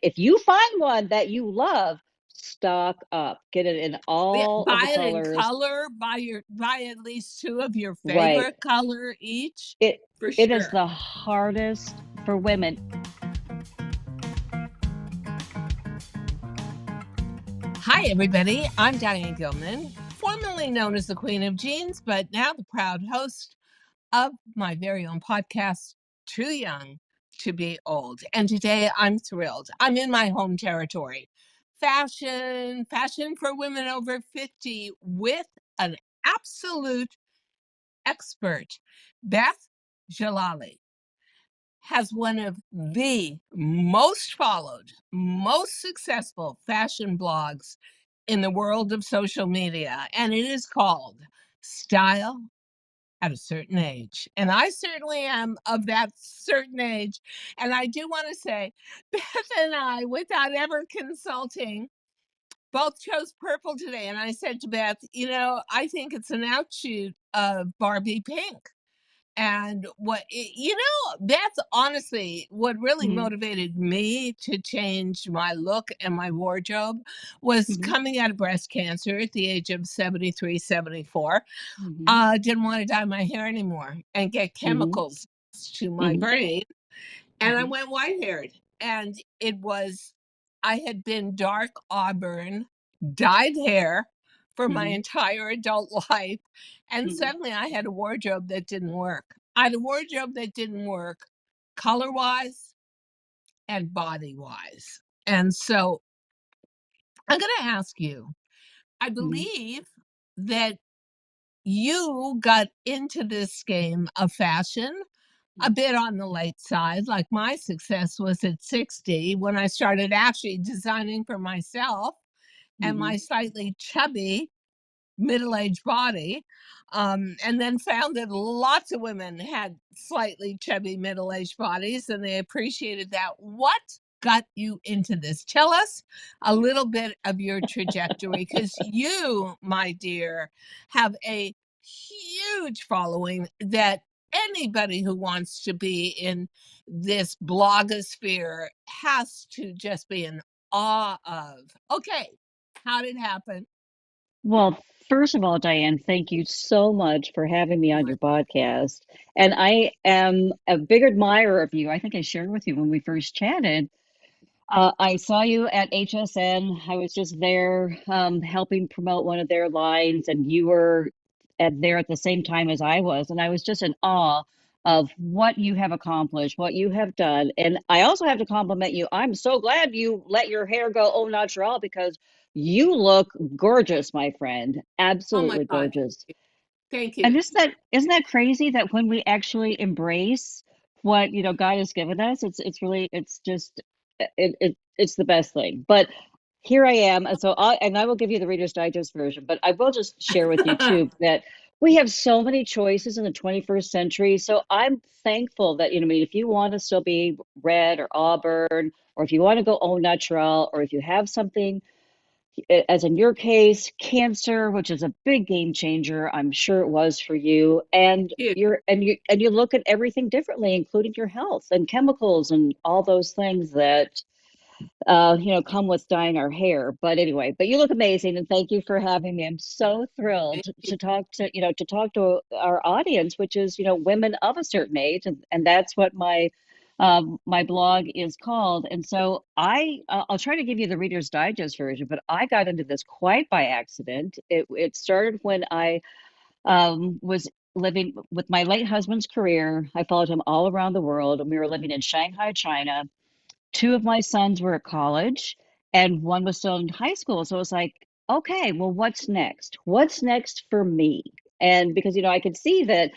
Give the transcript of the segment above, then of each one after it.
if you find one that you love, stock up. Get it in all of the Buy it in colors. color. Buy at least two of your Right. favorite color each. It For it is sure. the hardest for women. Hi, everybody. I'm Diane Gilman, formerly known as the Queen of Jeans, but now the proud host of my very own podcast, Too Young to Be Old. And today I'm thrilled. I'm in my home territory. Fashion for women over 50 with an absolute expert. Beth Djalali has one of the most followed, most successful fashion blogs in the world of social media, and it is called Style at a Certain Age. And I certainly am of that certain age. And I do want to say, Beth and I, without ever consulting, both chose purple today. And I said to Beth, I think it's an outshoot of Barbie pink. And that's honestly what really Mhm, motivated me to change my look and my wardrobe was mhm, coming out of breast cancer at the age of 73, 74. mhm, Didn't want to dye my hair anymore and get mhm, chemicals to my mhm, brain. And I mhm, went white haired. And I had been dark auburn, dyed hair for my mhm, entire adult life. And mhm. suddenly I had a wardrobe that didn't work. I had a wardrobe that didn't work color wise and body wise. And so I'm going to ask you, I Mhm, believe that you got into this game of fashion a bit on the late side. Like my success was at 60 when I started actually designing for myself and my mhm. slightly chubby middle-aged body, and then found that lots of women had slightly chubby middle-aged bodies and they appreciated that. What got you into this? Tell us a little bit of your trajectory, because you, my dear, have a huge following that anybody who wants to be in this blogosphere has to just be in awe of. Okay, how did it happen? Well, first of all, Diane, thank you so much for having me on My your podcast. And I am a big admirer of you. I think I shared with you when we first chatted. I saw you at HSN. I was just there helping promote one of their lines, and you were there at the same time as I was. And I was just in awe of what you have accomplished, what you have done. And I also have to compliment you. I'm so glad you let your hair go au natural because you look gorgeous, my friend. Oh my Absolutely God. gorgeous. Thank And you. isn't that crazy that when we actually embrace what, God has given us, it's really it's just it's the best thing. But here I am, and I will give you the Reader's Digest version, but I will just share with you too that we have so many choices in the 21st century. So I'm thankful that, I mean, if you want to still be red or auburn, or if you want to go au natural, or if you have something as in your case, cancer, which is a big game changer, I'm sure it was for you, and Huge. you look at everything differently, including your health and chemicals and all those things that come with dyeing our hair. But anyway, but you look amazing, and thank you for having me. I'm so thrilled Thank you. to talk to our audience, which is women of a certain age, and that's what my blog is called. And so I'll try to give you the Reader's Digest version, but I got into this quite by accident. It started when I was living with my late husband's career. I followed him all around the world, and we were living in Shanghai, China. Two of my sons were at college and one was still in high school. So it was like, okay, well, what's next? What's next for me? And because, I could see that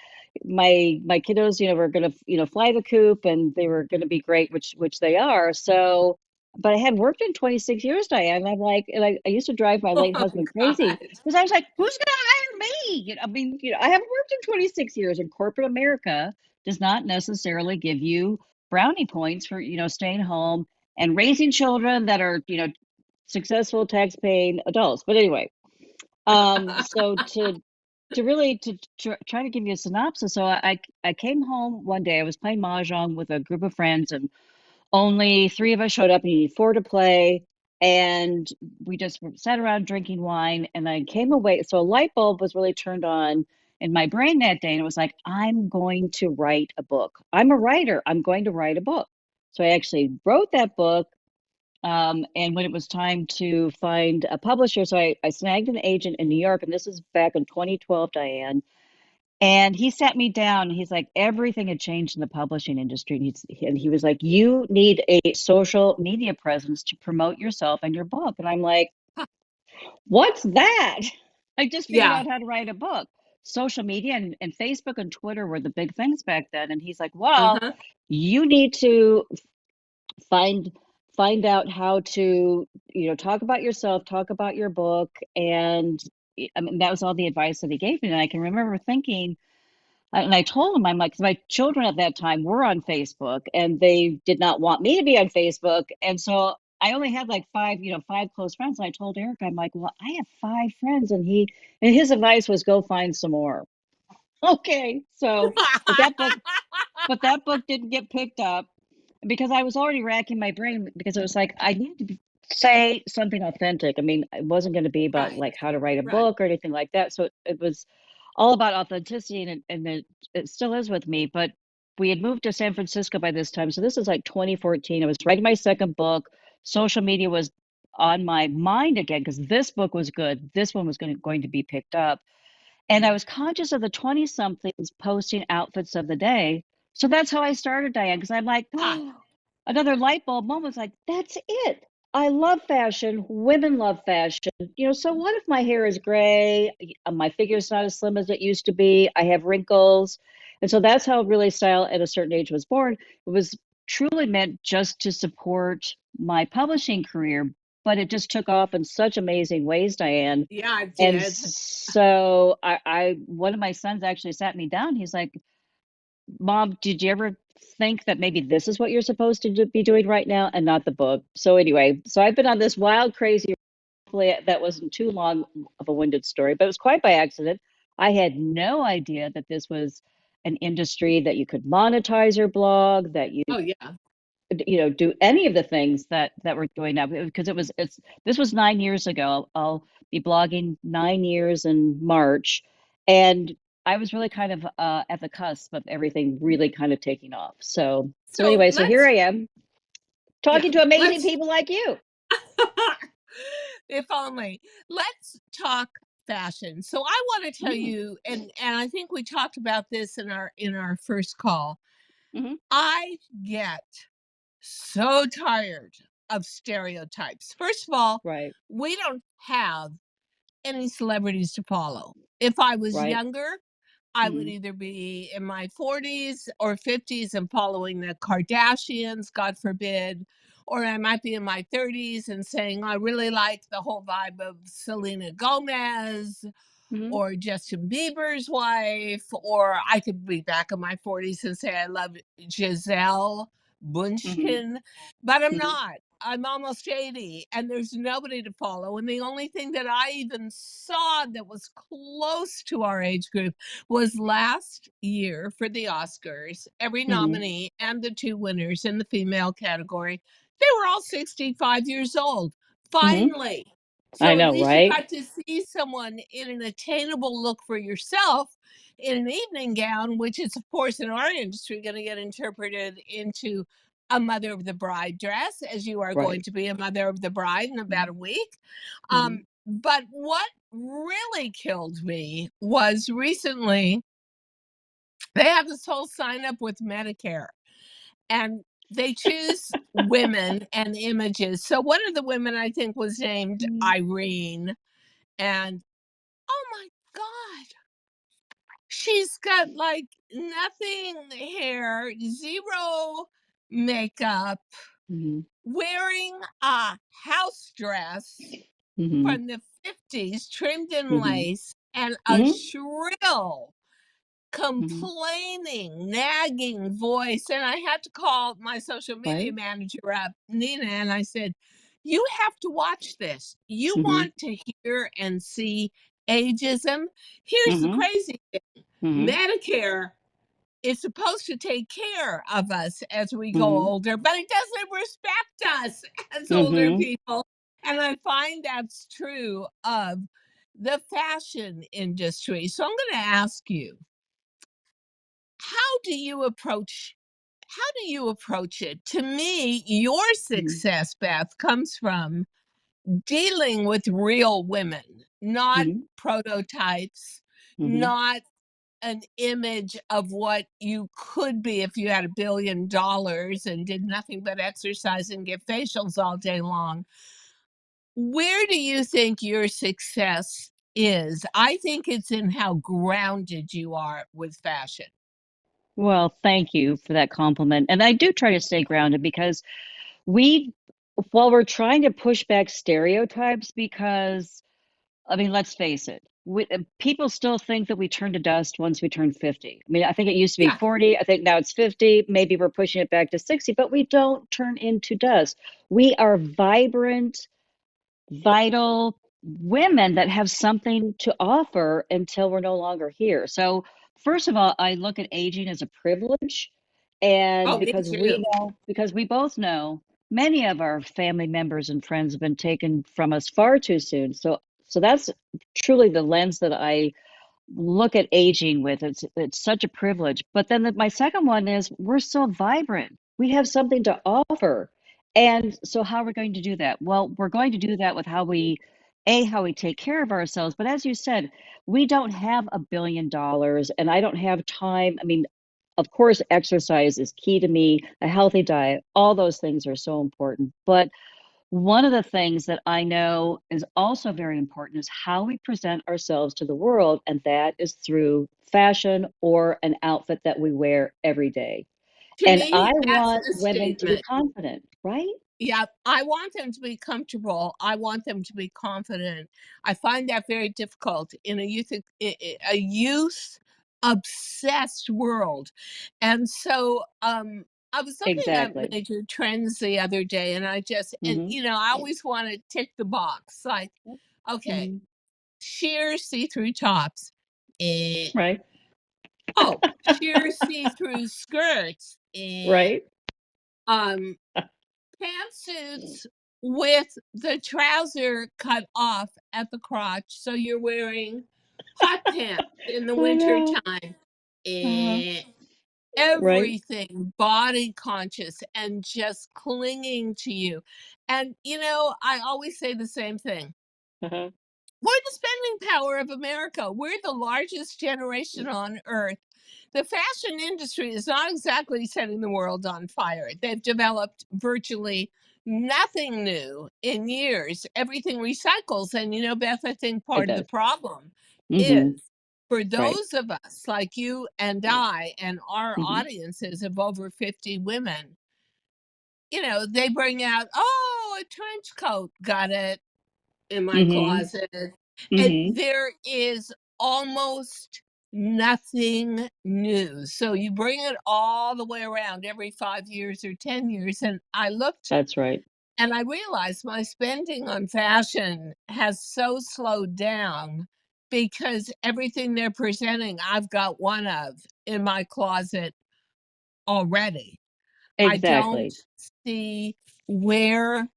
my kiddos, were gonna, fly the coop and they were gonna be great, which they are. So, but I had worked in 26 years, Diane. And I'm like, and I used to drive my late Oh husband crazy God. because I was like, who's gonna hire me? I mean, I haven't worked in 26 years, and corporate America does not necessarily give you brownie points for staying home and raising children that are successful tax paying adults. But anyway, so to really try to give you a synopsis, so I came home one day. I was playing mahjong with a group of friends, and only three of us showed up, and you need four to play. And we just sat around drinking wine. And I came away. So a light bulb was really turned on in my brain that day. And it was like, I'm going to write a book. I'm a writer. I'm going to write a book. So I actually wrote that book. And when it was time to find a publisher, so I snagged an agent in New York. And this is back in 2012, Diane. And he sat me down. And he's like, everything had changed in the publishing industry. And he was like, you need a social media presence to promote yourself and your book. And I'm like, what's that? I just figured Yeah. out how to write a book. Social media and Facebook and Twitter were the big things back then. And he's like, well, Uh-huh. you need to find find out how to, talk about yourself, talk about your book. And I mean, that was all the advice that he gave me. And I can remember thinking, and I told him, I'm like, 'cause my children at that time were on Facebook and they did not want me to be on Facebook. And so I only had like five close friends. And I told Eric, I'm like, well, I have five friends. And his advice was go find some more. Okay. So, but that book, but that book didn't get picked up because I was already racking my brain because it was like I needed to say something authentic. I mean, it wasn't going to be about Right. like how to write a Right. book or anything like that. So it was all about authenticity, and it still is with me. But we had moved to San Francisco by this time, so this is like 2014. I was writing my second book. Social media was on my mind again because this book was good. This one was going to be picked up. And I was conscious of the 20 somethings posting outfits of the day. So that's how I started, Diane, because I'm like, Ah, oh, another light bulb moment was like, that's it. I love fashion. Women love fashion. So what if my hair is gray? My figure's not as slim as it used to be. I have wrinkles. And so that's how really style at a certain age was born. It was truly meant just to support my publishing career, but it just took off in such amazing ways, Diane. yeah, I And did. so one of my sons actually sat me down. He's like, Mom, did you ever think that maybe this is what you're supposed to be doing right now and not the book? So anyway, so I've been on this wild, crazy, hopefully that wasn't too long of a winded story, but it was quite by accident. I had no idea that this was an industry that you could monetize your blog, that you Oh, yeah. do any of the things that we're doing now, because this was 9 years ago. I'll be blogging 9 years in March, and I was really kind of at the cusp of everything really kind of taking off. So So anyway, so here let's, I am yeah, talking to amazing let's, people like you. if only. Let's talk fashion. So I want to tell Mm, you, and I think we talked about this in our first call. hmm I get so tired of stereotypes. First of all, Right, we don't have any celebrities to follow. If I was right. younger, I would Mm, either be in my 40s or 50s and following the Kardashians, God forbid, or I might be in my 30s and saying, I really like the whole vibe of Selena Gomez hmm or Justin Bieber's wife, or I could be back in my 40s and say I love Giselle hmm Bundchen, but I'm hmm not. I'm almost 80 and there's nobody to follow. And the only thing that I even saw that was close to our age group was last year for the Oscars. Every hmm nominee and the two winners in the female category, they were all 65 years old. hmm Finally. I So at know, least you right? got to see someone in an attainable look for yourself in an evening gown, which is, of course, in our industry, going to get interpreted into a mother of the bride dress, as you are going Right. to be a mother of the bride in about a week. Mm-hmm. But what really killed me was recently they have this whole sign up with Medicare and they choose women and images. So one of the women I think was named Mm-hmm. Irene, and oh my god, she's got like nothing hair, zero makeup, Mm-hmm. wearing a house dress Mm-hmm. from the 50s trimmed in Mm-hmm. lace and a Mm-hmm. shrill Mm-hmm. complaining, nagging voice. And I had to call my social media Right. manager up, Nina, and I said, you have to watch this. You Mm-hmm. want to hear and see ageism? Here's the Mm-hmm. crazy thing Mm-hmm. Medicare. is supposed to take care of us as we go Mm-hmm. older, but it doesn't respect us as older Mm-hmm. people. And I find that's true of the fashion industry. So I'm going to ask you, how do you approach it? To me, your success, Beth, comes from dealing with real women, not Mm-hmm. prototypes, Mm-hmm. not an image of what you could be if you had $1 billion and did nothing but exercise and get facials all day long. Where do you think your success is? I think it's in how grounded you are with fashion. Well, thank you for that compliment. And I do try to stay grounded because we, while we're trying to push back stereotypes, because I mean, let's face it, people still think that we turn to dust once we turn 50. I mean, I think it used to be Yeah. 40. I think now it's 50. Maybe we're pushing it back to 60, but we don't turn into dust. We are vibrant, vital women that have something to offer until we're no longer here. So, first of all, I look at aging as a privilege. And Oh, me because we too. know, because we both know many of our family members and friends have been taken from us far too soon. So that's truly the lens that I look at aging with. It's such a privilege. But then my second one is we're so vibrant. We have something to offer. And so how are we going to do that? Well, we're going to do that with how we take care of ourselves. But as you said, we don't have $1 billion and I don't have time. I mean, of course, exercise is key to me, a healthy diet, all those things are so important. But one of the things that I know is also very important is how we present ourselves to the world, and that is through fashion or an outfit that we wear every day. To And I me, that's want a women to be statement. confident, right? Yeah, I want them to be comfortable. I want them to be confident. I find that very difficult in a youth obsessed world. And so I was looking at Exactly. major trends the other day and Hmm. I always want to tick the box like, okay, Hmm. sheer see-through tops. Eh. Right. Oh, sheer see-through skirts. Right. Um Pantsuits with the trouser cut off at the crotch, so you're wearing hot pants in the I winter know. time. Uh-huh. Eh, Right. everything body conscious and just clinging to you. And, I always say the same thing. Uh-huh. We're the spending power of America. We're the largest generation on earth. The fashion industry is not exactly setting the world on fire. They've developed virtually nothing new in years. Everything recycles. And, Beth, I think It part of the does. problem Hmm. is for Right. those of us like you and I and our Hmm. audiences of over 50 women, they bring out, oh, a trench coat, got it in my Hmm. closet. And Hmm. there is almost nothing new. So you bring it all the way around every 5 years or 10 years. And I looked That's right. and I realized my spending on fashion has so slowed down because everything they're presenting, I've got one of in my closet already. I don't Exactly. see where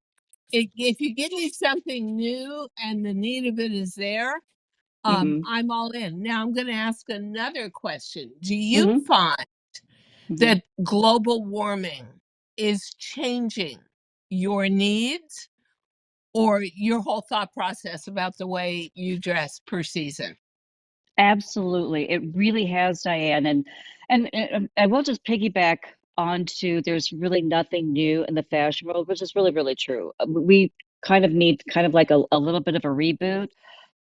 if you give me something new and the need of it is there, Hmm. I'm all in. Now I'm gonna ask another question. Do you Hmm. find Hmm. that global warming is changing your needs or your whole thought process about the way you dress per season? Absolutely. It really has, Diane. And I will just piggyback onto there's really nothing new in the fashion world, which is really, really true. We kind of need kind of like a little bit of a reboot.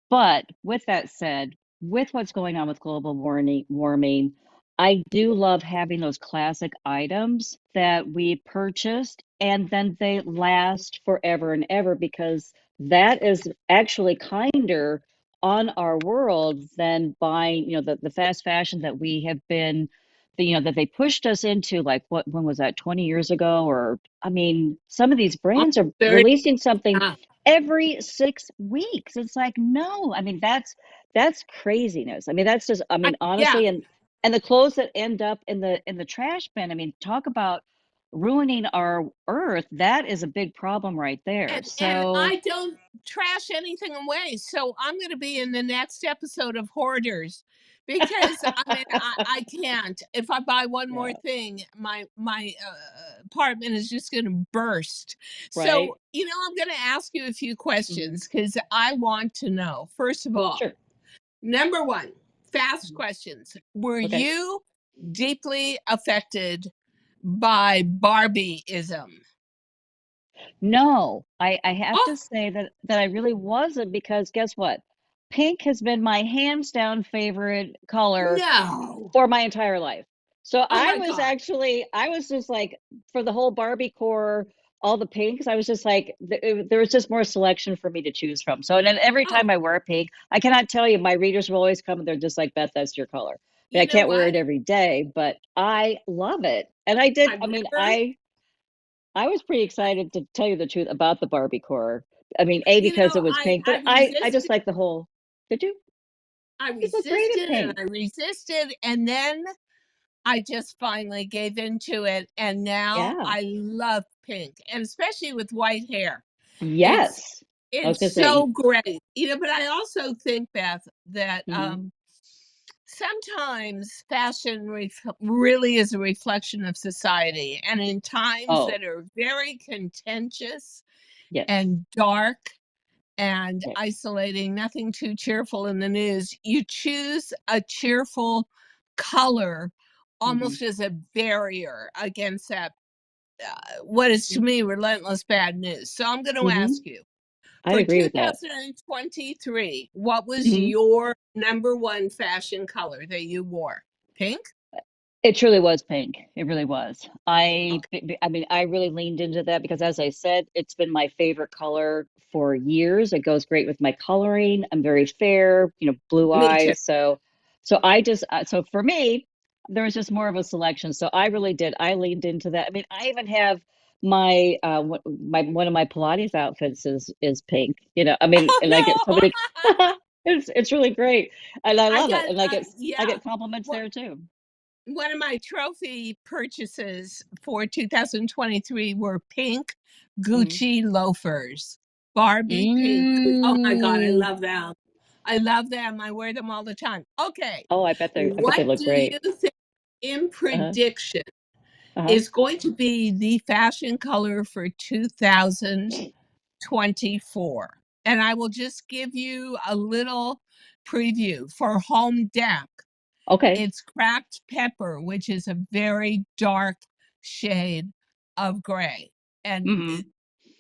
But with that said, with what's going on with global warming, I do love having those classic items that we purchased and then they last forever and ever because that is actually kinder on our world than buying, the fast fashion that we have been, that they pushed us into, like when was that, 20 years ago? Or, I mean, some of these Oh, brands are 30. releasing something Yeah. every 6 weeks. It's like, no, I mean, that's craziness. I mean, that's just, I mean, Yeah. honestly, and the clothes that end up in the trash bin, I mean, talk about ruining our earth. That is a big problem right there. And So, I don't trash anything away, so I'm gonna be in the next episode of Hoarders because, I mean, I can't. If I buy one more yeah, thing, apartment is just gonna burst. right. So, I'm gonna ask you a few Hmm. questions because I want to know. First of all, Sure. number 1, fast Mhm. questions. Were Okay. you deeply affected by Barbieism? No, I have Oh, to say that I really wasn't, because guess what? Pink has been my hands down favorite color no. for my entire life. So Oh my god. I was just like, for the whole Barbie core, all the pinks, I was just like, there was just more selection for me to choose from. So, and then every Oh, time I wear pink, I cannot tell you, my readers will always come and they're just like, Beth, that's your color. I mean, you I know can't wear what? it every day, but I love it. And I've I mean, never, I was pretty I, excited, to tell you the truth, about the Barbie core. I mean, A, because it was pink, I but I just resisted, like the whole, did you? I You look great in resisted and pink. I resisted, and then I just finally gave into it, and now Yeah. I love pink, and especially with white hair. It's Yes. I was it's gonna so say, great. But I also think, Beth, that mhm. sometimes fashion really is a reflection of society, and in times Oh, that are very contentious yes. and dark and Yes. isolating, nothing too cheerful in the news, you choose a cheerful color Mhm. almost as a barrier against that, what is to Mhm. me relentless bad news. So I'm going to ask Mhm. you, I for agree with that. 2023, what was Mhm. your number one fashion color that you wore? Pink? It truly was pink. It really was. Okay. I mean, I really leaned into that because, as I said, it's been my favorite color for years. It goes great with my coloring. I'm very fair, blue Me too. eyes. So for me, there was just more of a selection. So I really did. I leaned into that. I mean, I even have my one of my Pilates outfits is pink. I mean, Oh and I get so no. many. It's really great, and I I love it, got and I yeah. get compliments What there too. one of my trophy purchases for 2023 were pink Mhm. Gucci loafers. Barbie pink. Oh my god, I Mm. love them. I love them. I wear them all the time. Okay. Oh, I bet they What look do you great. think in Uh-huh. prediction Uh-huh. is going to be the fashion color for 2024? And I will just give you a little preview for home deck. Okay. It's cracked pepper, which is a very dark shade of gray. And Mhm.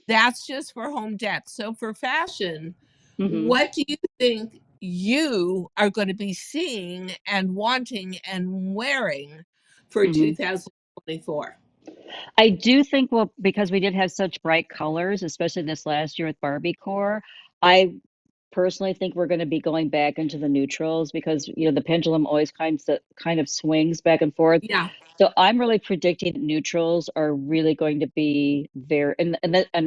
that's just for home deck. So for fashion, Mhm. what do you think you are going to be seeing and wanting and wearing for Mhm. 2024? I do think, well, because we did have such bright colors, especially this last year with Barbie core, I personally think we're going to be going back into the neutrals, because the pendulum always kind of swings back and forth. Yeah, So I'm really predicting that neutrals are really going to be there, and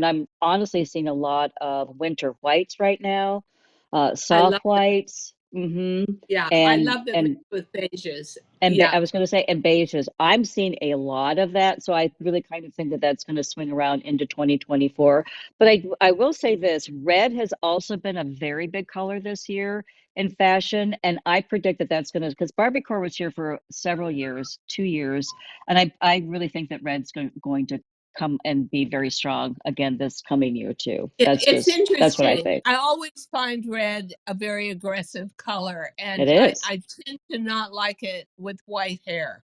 I'm honestly seeing a lot of winter whites right now, I soft love that. whites, hmm Yeah, I and love the mix and with beiges. I Yeah, was going to say, and beiges. I'm seeing a lot of that, so I really kind of think that that's going to swing around into 2024. But I will say this: red has also been a very big color this year in fashion, and I predict that that's going to, because Barbiecore was here for several years, 2 years, and I really think that red's going to come and be very strong again this coming year too. it's That's what I interesting. think. I always find red a very aggressive color, It and is. I tend to not like it with white hair.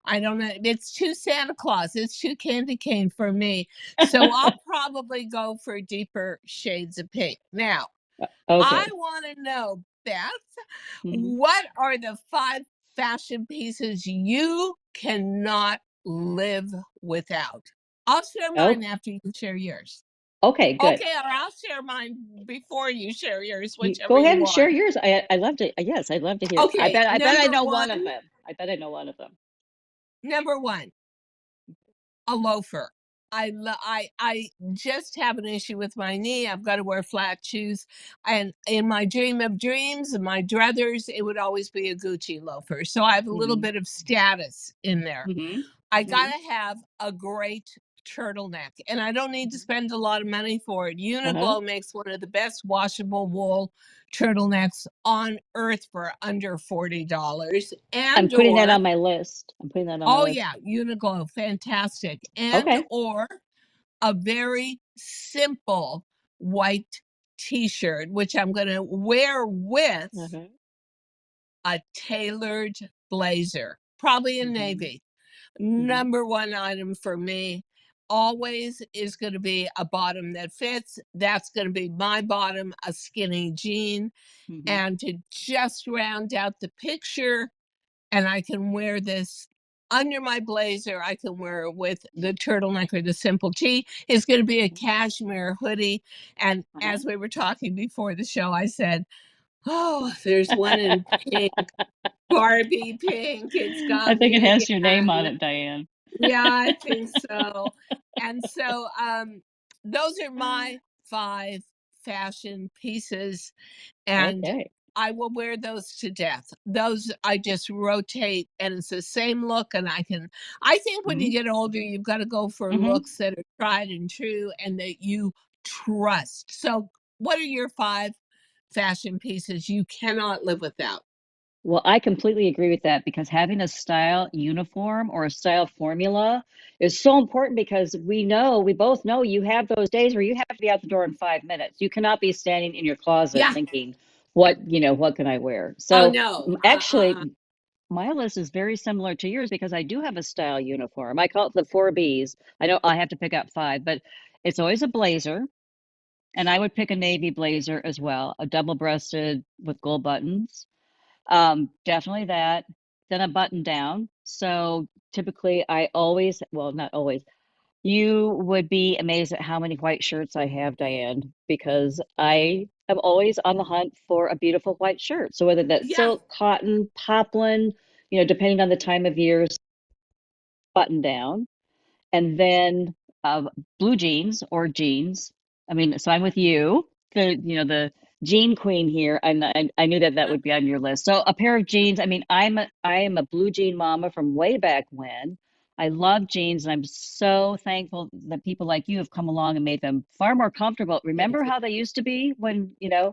I don't know. It's too Santa Claus. It's too candy cane for me. So I'll probably go for deeper shades of pink. Now, I Okay. want to know, Beth, Mhm. what are the 5 fashion pieces you cannot live without? I'll share Oh, mine after you share yours. okay, good. Okay, or I'll share mine before you share yours, Go whichever ahead you and share want. yours. I love to. Yes, I'd love to hear. Okay, I bet I know one of them. I bet I know one of them. number one, a loafer. I just have an issue with my knee. I've got to wear flat shoes. And in my dream of dreams and my druthers, it would always be a Gucci loafer. So I have a little Hmm. bit of status in there. Hmm. I Hmm. gotta have a great turtleneck, and I don't need to spend a lot of money for it. Uh-huh. Uniqlo makes one of the best washable wool turtlenecks on earth for under $40. I'm And putting that or on my list. I'm putting that on my oh list. yeah, Uniqlo, fantastic. And Okay. or a very simple white t-shirt, which I'm gonna wear with Uh-huh. a tailored blazer, probably in Hmm. navy. Hmm. Number one item for me always is going to be a bottom that fits. That's going to be my bottom, a skinny jean. Hmm. And to just round out the picture, and I can wear this under my blazer, I can wear it with the turtleneck or the simple tee, is going to be a cashmere hoodie. And Uh-huh. as we were talking before the show, I said, oh, there's one in pink, Barbie pink. It's I got think it me has your name on again. it, Diane. Yeah, I think so. And so, those are my 5 fashion pieces, and Okay. I will wear those to death. Those I just rotate, and it's the same look, and I think when you Hmm. get older, you've gotta go for Hmm. looks that are tried and true and that you trust. So, what are your 5 fashion pieces you cannot live without? Well, I completely agree with that because having a style uniform or a style formula is so important because we both know you have those days where you have to be out the door in 5 minutes. You cannot be standing in your closet Yeah. thinking, what can I wear? Oh, So no. actually, my list is very similar to yours because I do have a style uniform. I call it the four B's. I know I have to pick up five, but it's always a blazer. And I would pick a navy blazer as well, a double-breasted with gold buttons. Definitely that. Then a button down. So typically I always, well, not always, you would be amazed at how many white shirts I have, Diane, because I am always on the hunt for a beautiful white shirt. So whether that's Yeah. silk, cotton, poplin, depending on the time of year, button down and then blue jeans or jeans. I mean, so I'm with you, the jean queen here, and I knew that that would be on your list. So a pair of jeans. I mean, I am a blue jean mama from way back when. I love jeans, and I'm so thankful that people like you have come along and made them far more comfortable. Thank Remember you. how they used to be when I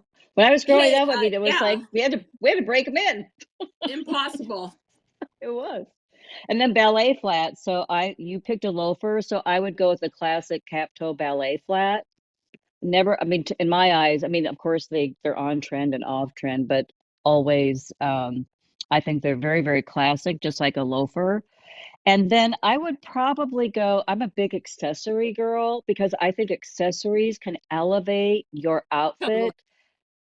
was growing Hey, up? I mean, it was yeah, like we had to break them in. impossible. It was. And then ballet flats. So you picked a loafer, so I would go with the classic cap toe ballet flat. Never, I mean, in my eyes, I mean, of course they're on trend and off trend, but always, I think they're very, very classic, just like a loafer. And then I would probably go, I'm a big accessory girl because I think accessories can elevate your Totally. outfit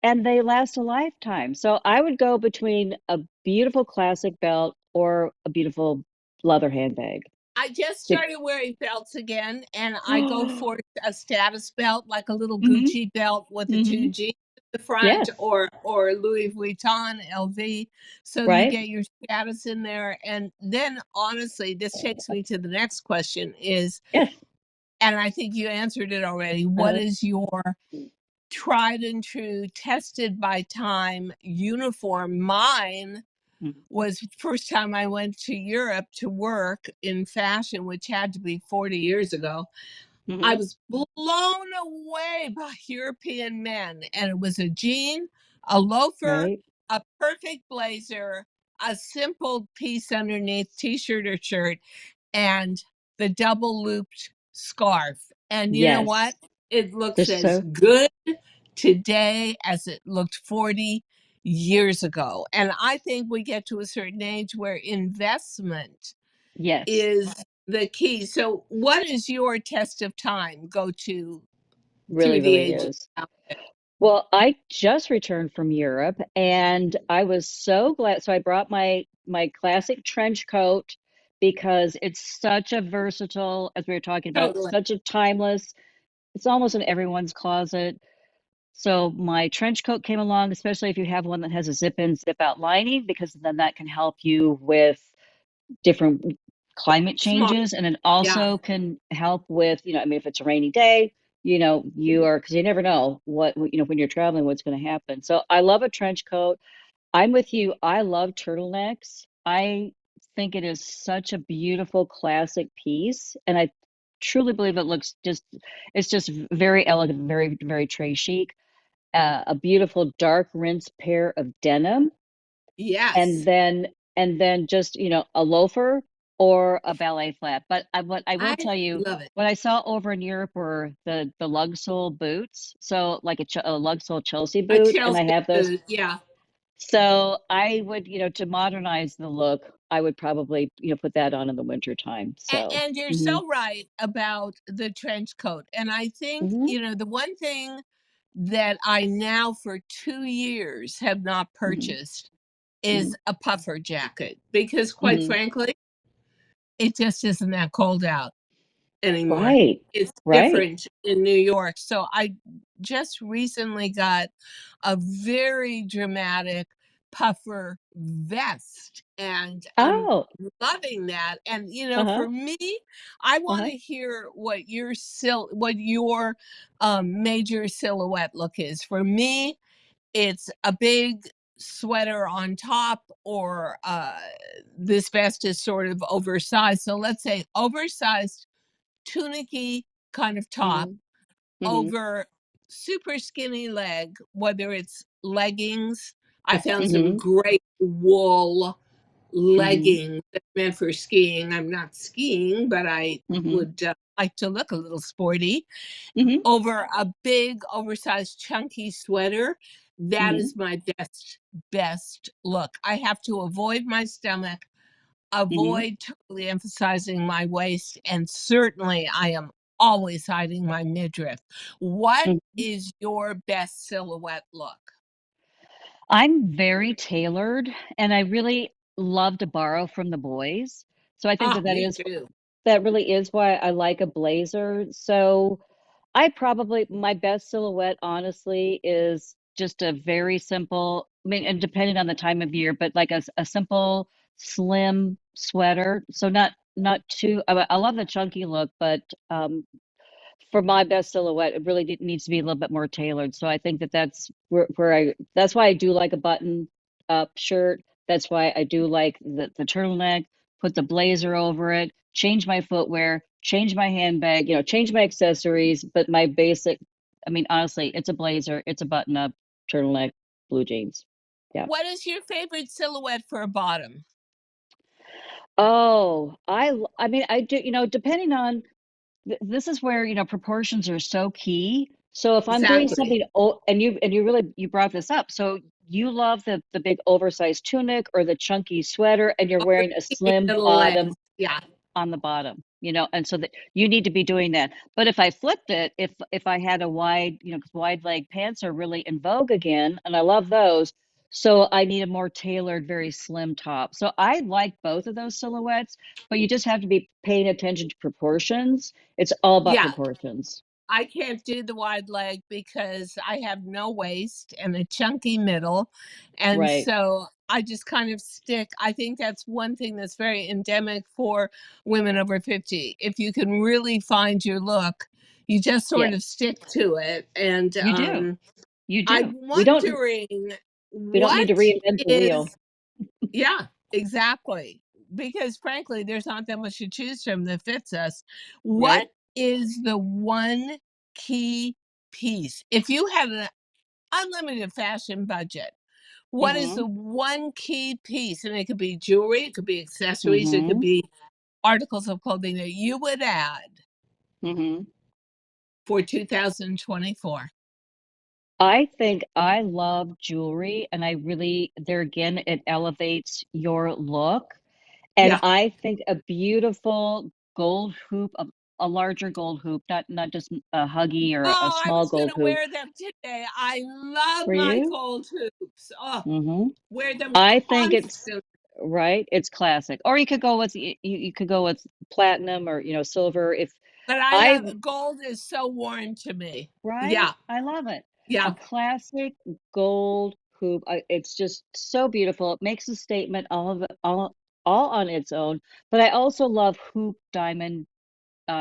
and they last a lifetime. So I would go between a beautiful classic belt or a beautiful leather handbag. I just Be- started wearing belts again, and I go for a status belt, like a little Hmm. Gucci belt with the two Hmm. G's at the front, Yes, or Louis Vuitton LV. So you right? get your status in there, and then honestly, this takes me to the next question: is, Yes. and I think you answered it already. What Uh, is your tried and true, tested by time uniform? Mine was first time I went to Europe to work in fashion, which had to be 40 years ago. I mm-hmm. was blown away by European men, and it was a jean, a loafer, Right? a perfect blazer, a simple piece underneath, t-shirt or shirt, and the double looped scarf. And you know what? Yes. It They're looks as so, good today as it looked 40 years ago. And I think we get to a certain age where investment yes, is the key. So, what is your test of time go to through really, the really ages? is. Well, I just returned from Europe and I was so glad. So I brought my classic trench coat because it's such a versatile, as we were talking about, Totally. such a timeless, it's almost in everyone's closet. So my trench coat came along, especially if you have one that has a zip in, zip out lining, because then that can help you with different. climate Smart. changes, and it Yeah. also can help with, I mean, if it's a rainy day, you are, because you never know what, when you're traveling, what's going to happen. So I love a trench coat. I'm with you. I love turtlenecks. I think it is such a beautiful classic piece, and I truly believe it looks it's just very elegant, very, very très chic. A beautiful dark rinse pair of denim, and Yes. then just, a loafer or a ballet flat. But what I will I tell you, love it. what I saw over in Europe were the lug sole boots. So like a lug sole Chelsea A boot, and I Chelsea have those. boot. Yeah. So I would, to modernize the look, I would probably, put that on in the winter time. So, And you're hmm so right about the trench coat. And I think, hmm the one thing that I now for 2 years have not hmm purchased hmm is a puffer jacket because, quite hmm frankly, it just isn't that cold out anymore. right, It's right. different in New York. So I just recently got a very dramatic puffer vest, and I'm Oh, loving that. And uh-huh, for me, I want uh-huh. to hear what your major silhouette look is. For me, it's a big sweater on top, or this vest is sort of oversized. So let's say oversized tunicky kind of top hmm hmm over super skinny leg, whether it's leggings. I found some hmm great wool hmm leggings that meant for skiing. I'm not skiing, but I hmm would like to look a little sporty hmm over a big, oversized, chunky sweater. That hmm is my best look. I have to avoid my stomach, hmm avoid totally emphasizing my waist, and certainly I am always hiding my midriff. What hmm is your best silhouette look? I'm very tailored, and I really love to borrow from the boys. So I think Ah, me too. that really is why I like a blazer. So I probably, my best silhouette, honestly, is just a very simple, I mean, and depending on the time of year, but like a simple, slim sweater. So not too, I love the chunky look, but for my best silhouette, it really needs to be a little bit more tailored. So I think that's that's why I do like a button up shirt. That's why I do like the turtleneck, put the blazer over it, change my footwear, change my handbag, change my accessories. But my basic, I mean, honestly, it's a blazer, it's a button up, turtleneck, blue jeans. Yeah. What is your favorite silhouette for a bottom? Oh, I mean, I do, depending on this is where, proportions are so key. So if I'm doing Exactly. something, and you really, you brought this up. So you love the big oversized tunic or the chunky sweater, and you're Over wearing a skinny slim little bottom legs. Yeah. on the bottom, and so that you need to be doing that. But if I flipped it, if I had a wide, 'cause wide leg pants are really in vogue again, and I love those. So I need a more tailored, very slim top. So I like both of those silhouettes, but you just have to be paying attention to proportions. It's all about Yeah. proportions. I can't do the wide leg because I have no waist and a chunky middle, and Right. so I just kind of stick. I think that's one thing that's very endemic for women over 50. If you can really find your look, you just sort Yeah, of stick to it, and, you do. You I'm do. wondering We don't need to what reinvent the wheel. is yeah, exactly. Because frankly, there's not that much to choose from that fits us. Right. What is the one key piece? If you had an unlimited fashion budget, what is Mm-hmm. the one key piece? And it could be jewelry, it could be accessories, it could Mm-hmm. be articles of clothing that you would add Mm-hmm. for 2024. I think I love jewelry, and I really, there again, it elevates your look. And Yeah. I think a beautiful gold hoop, a larger gold hoop, not just a huggy or a Oh, I small was gold gonna hoop. wear them today. I love For my you? gold hoops. Oh, Mm-hmm. wear them I think it's constantly. right. It's classic. Or you could go with you could go with platinum or silver. If But I I love gold is so warm to me. right, Yeah, I love it. A yeah. classic gold hoop. It's just so beautiful. It makes a statement. All of it. All. all on its own, but I also love hoop diamond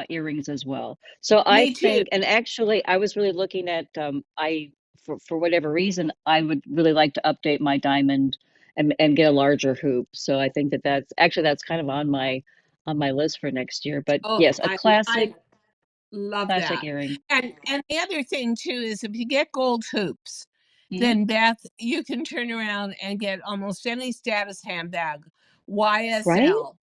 earrings as well. So I Me too. think, and actually, I was really looking at I for whatever reason, I would really like to update my diamond and get a larger hoop. So I think that that's kind of on my list for next year. But Oh, yes, a I classic love classic that. earring, And the other thing too is if you get gold hoops, hmm then Beth, you can turn around and get almost any status handbag, right? YSL,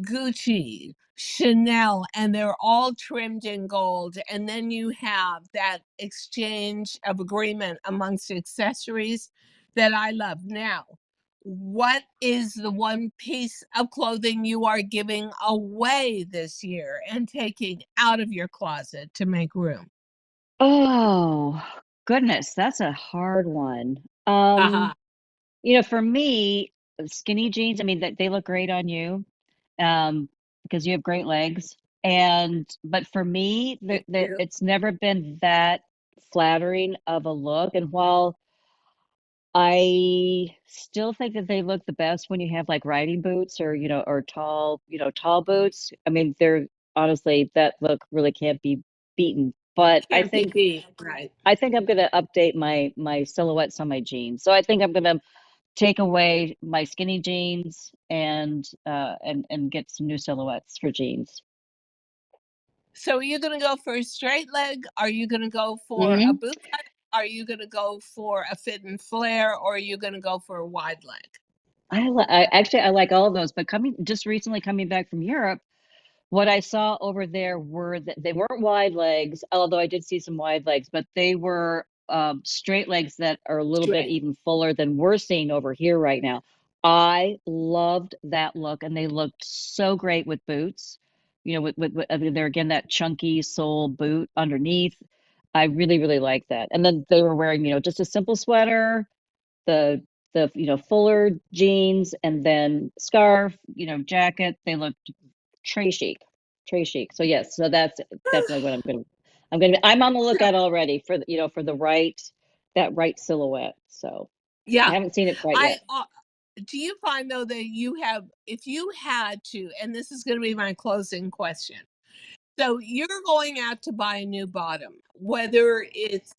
Gucci, Chanel, and they're all trimmed in gold. And then you have that exchange of agreement amongst accessories that I love. Now, what is the one piece of clothing you are giving away this year and taking out of your closet to make room? Oh goodness, that's a hard one. Haha. For me, skinny jeans, I mean, that they look great on you, because you have great legs. But for me, Thank you. it's never been that flattering of a look. And while I still think that they look the best when you have like riding boots or, or tall, tall boots. I mean, they're honestly, that look really can't be beaten. But Can't be beat, right? I think I'm gonna update my silhouettes on my jeans. So I think I'm gonna take away my skinny jeans and get some new silhouettes for jeans. So are you gonna go for a straight leg? Are you gonna go for a hmm boot cut? Are you gonna go for a fit and flare, or are you gonna go for a wide leg? I like all of those, but coming just recently coming back from Europe, what I saw over there were that they weren't wide legs, although I did see some wide legs, but they were straight legs that are a little bit Straight. even fuller than we're seeing over here right now. I loved that look, and they looked so great with boots. I mean, they're again that chunky sole boot underneath. I really, really like that. And then they were wearing, just a simple sweater, the fuller jeans, and then scarf, jacket. They looked Tray chic. Tray chic. So yes, so that's definitely what I'm on the So, lookout already for for the right silhouette. So I yeah, haven't seen it quite I yet. do you find though that you have if you had to, and this is gonna be my closing question. So you're going out to buy a new bottom, whether it's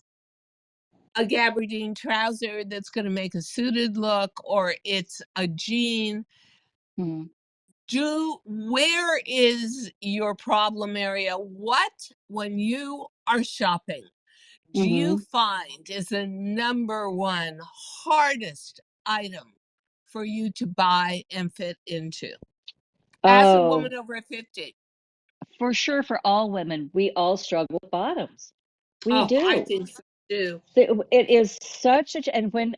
a gabardine trouser that's gonna make a suited look or it's a jean. Mhm. Do Where is your problem area? What, when you are shopping, do you Mhm. find is the number one hardest item for you to buy and fit into as a Oh, woman over 50? for sure for all women, we all struggle with bottoms. We Oh, I do. think so too. It is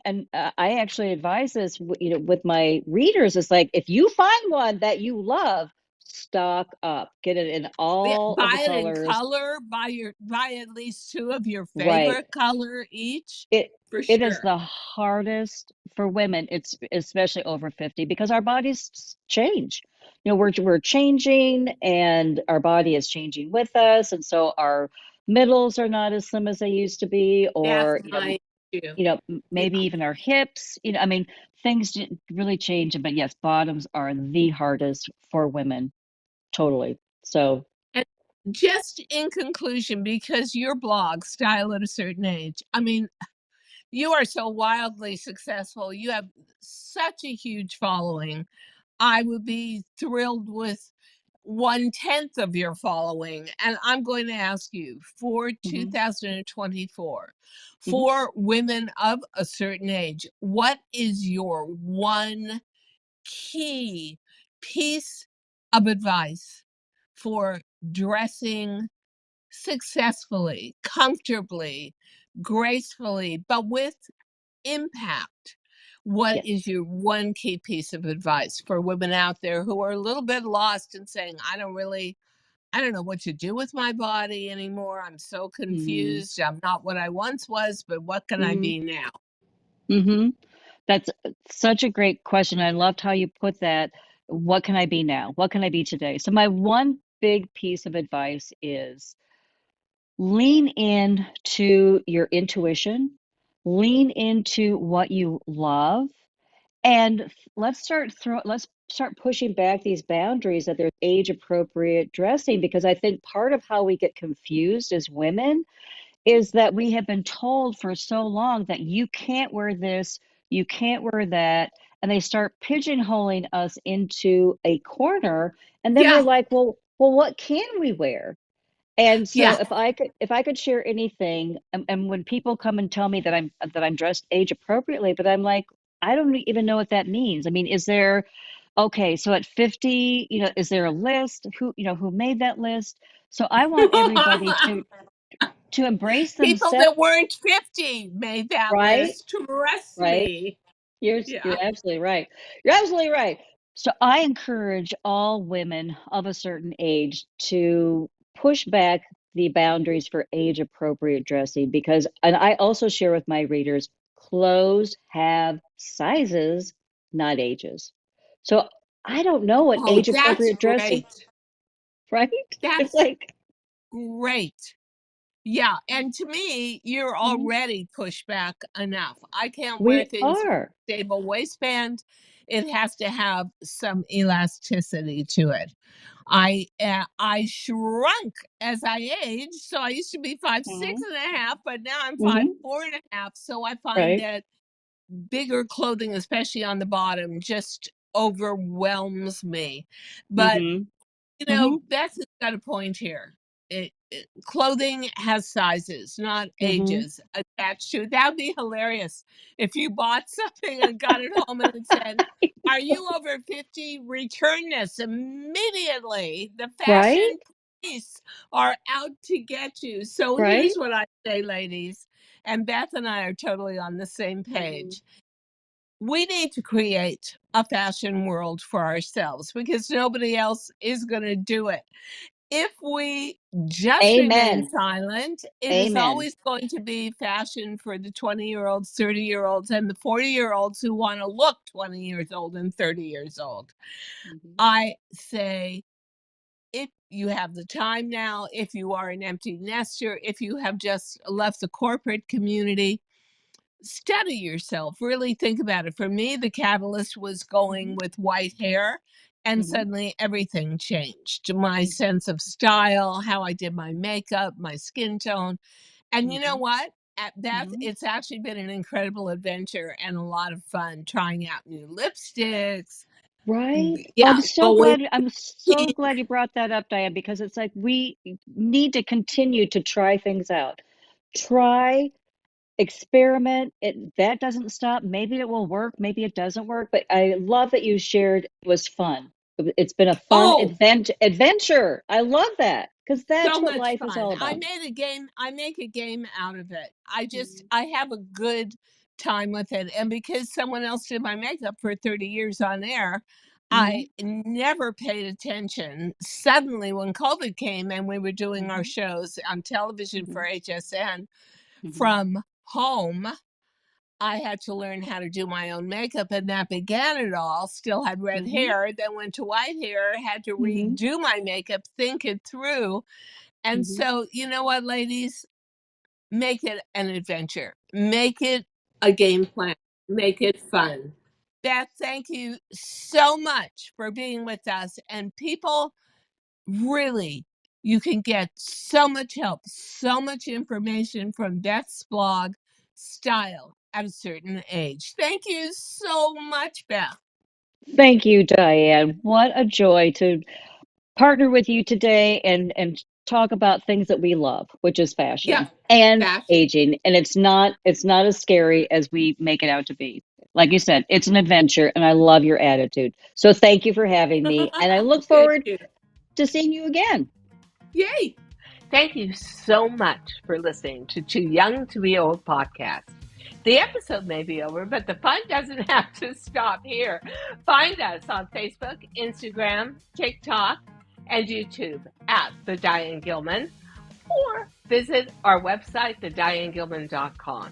and I actually advise this, with my readers. It's like if you find one that you love, stock up, get it in Yeah, all of the buy it in colors. color, buy at least 2 of your Right. favorite color each, It for it is sure. the hardest for women, it's especially over 50, because our bodies change. We're changing, and our body is changing with us, and so our middles are not as slim as they used to be, That's or my issue. Yeah. maybe even our hips. I mean, things really change. But yes, bottoms are the hardest for women, totally. So, And just in conclusion, because your blog, Style at a Certain Age, I mean, you are so wildly successful. You have such a huge following. I would be thrilled with 1/10 of your following. And I'm going to ask you for mhm, 2024, mhm, for women of a certain age, what is your one key piece of advice for dressing successfully, comfortably, gracefully, but with impact? What is yes. your one key piece of advice for women out there who are a little bit lost and saying, I don't know what to do with my body anymore. I'm so Mhm, confused. I'm not what I once was, but what can I mhm, be now? mhm. That's such a great question. I loved how you put that. What can I be now? What can I be today? So my one big piece of advice is lean in to your intuition, lean into what you love, and let's start pushing back these boundaries that there's age appropriate dressing, because I think part of how we get confused as women is that we have been told for so long that you can't wear this, you can't wear that, and they start pigeonholing us into a corner, and then we're Yeah. like, well, what can we wear? And so Yeah. if I could share anything, and when people come and tell me that I'm dressed age appropriately, but I'm like, I don't even know what that means. I mean, is there, okay, so at 50, is there a list? Who made that list? So I want everybody to embrace People themselves, that weren't 50 made that right? list. Trust Right? me. You're Yeah. absolutely right. You're absolutely right. So I encourage all women of a certain age to push back the boundaries for age appropriate dressing, because, and I also share with my readers, clothes have sizes, not ages. So I don't know what Oh, age that's appropriate dressing, great. right? It's That's like, great. Yeah, and to me, you're mhm, already pushed back enough. I can't wear we things with are. a stable waistband. It has to have some elasticity to it. I shrunk as I aged, so I used to be 5'6" Hmm. and a half, but now I'm Hmm. 5'4" and a half. So I find Right. that bigger clothing, especially on the bottom, just overwhelms me. But Hmm. Hmm. Beth has got a point here. Clothing has sizes, not Hmm. ages attached to it. That would be hilarious if you bought something and got it home and it said, "Are you over 50? Return this immediately. The Right. fashion police are out to get you." So Right. here's what I say, ladies, and Beth and I are totally on the same Hmm. page. We need to create a fashion world for ourselves because nobody else is going to do it. If we just remain Amen. silent, it is Amen. always going to be fashion for the 20-year-olds, 30-year-olds, and the 40-year-olds who want to look 20 years old and 30 years old. Mhm. I say, if you have the time now, if you are an empty nester, if you have just left the corporate community, study yourself, really think about it. For me, the catalyst was going Mhm. with white hair, and Mhm. suddenly everything changed. My Mhm. sense of style, how I did my makeup, my skin tone. And you know Mhm. what? At Beth, Mhm. it's actually been an incredible adventure and a lot of fun trying out new lipsticks. Right? Yeah, going I'm so glad you brought that up, Diane, because it's like we need to continue to try things out. Try, experiment. That doesn't stop. Maybe it will work, maybe it doesn't work, but I love that you shared it was fun. It's been a fun oh, adventure. I love that, because so that's what much life is fun. all I about. made a game I make a game out of it. Mhm. I have a good time with it, and because someone else did my makeup for 30 years on air, I Mhm. never paid attention. Suddenly, when COVID came and we were doing our Mhm. shows on television for Mhm. HSN Mhm. from home, I had to learn how to do my own makeup, and that began it all. Still had red Mhm. hair, then went to white hair, had to Mhm. redo my makeup, think it through, and Mhm. so, you know what, ladies? Make it an adventure. Make it a game plan. Make it fun. Beth, thank you so much for being with us. And people, really, you can get so much help, so much information from Beth's blog, Style at a Certain Age. Thank you so much, Beth. Thank you, Diane. What a joy to partner with you today and talk about things that we love, which is Yeah, fashion and fashion. aging. And it's not as scary as we make it out to be. Like you said, it's an adventure, and I love your attitude. So thank you for having me, and I look Thank forward you. to seeing you again. Yay. Thank you so much for listening to Too Young to Be Old podcast. The episode may be over, but the fun doesn't have to stop here. Find us on Facebook, Instagram, TikTok, and YouTube at The Diane Gilman, or visit our website, thedianegilman.com.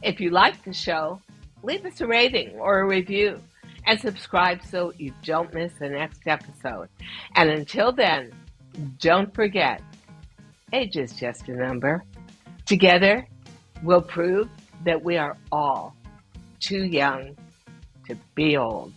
If you like the show, leave us a rating or a review and subscribe so you don't miss the next episode. And until then, don't forget, age is just a number. Together, we'll prove that we are all too young to be old.